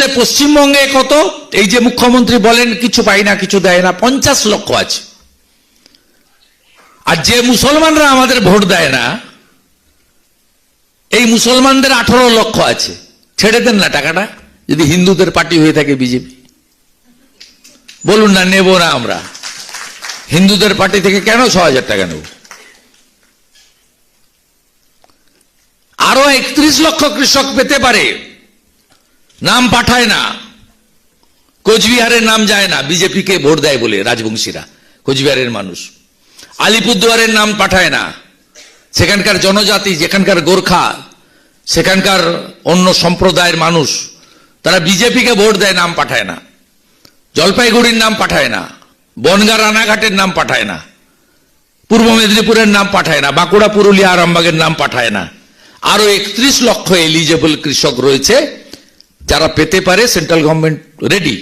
আমাদের পশ্চিমবঙ্গে কত? এই যে মুখ্যমন্ত্রী বলেন কিছু পাই না, কিছু দেয় না, 50 লক্ষ আছে। আর যে মুসলমানরা আমাদের ভোট দেয় না, এই মুসলমানদের 18 লক্ষ আছে। ছেড়ে দেন না টাকাটা, যদি হিন্দুদের পার্টি হয়ে থাকে বিজেপি। বলুন না, নেব না আমরা। হিন্দুদের পার্টি থেকে কেন 6,000 টাকা নেব? আরো 31 লক্ষ কৃষক পেতে পারে, নাম পাঠায় না। কোচবিহারের নাম যায় না, বিজেপিকে ভোট দেয় বলে রাজবংশীরা, কোচবিহারের মানুষ। আলিপুরদুয়ারের নাম পাঠায় না, সেখানকার জনজাতি, যেখানকার গোর্খা, সেখানকার অন্য সম্প্রদায়ের মানুষ, তারা বিজেপিকে ভোট দেয়, নাম পাঠায় না। জলপাইগুড়ির নাম পাঠায় না, বনগাঁ রানাঘাটের নাম পাঠায় না, পূর্ব মেদিনীপুরের নাম পাঠায় না, বাঁকুড়া পুরুলিয়া আরামবাগের নাম পাঠায় না। আরো 31 লক্ষ এলিজেবল কৃষক রয়েছে যারা পেতে পারে, সেন্ট্রাল গভর্নমেন্ট রেডি।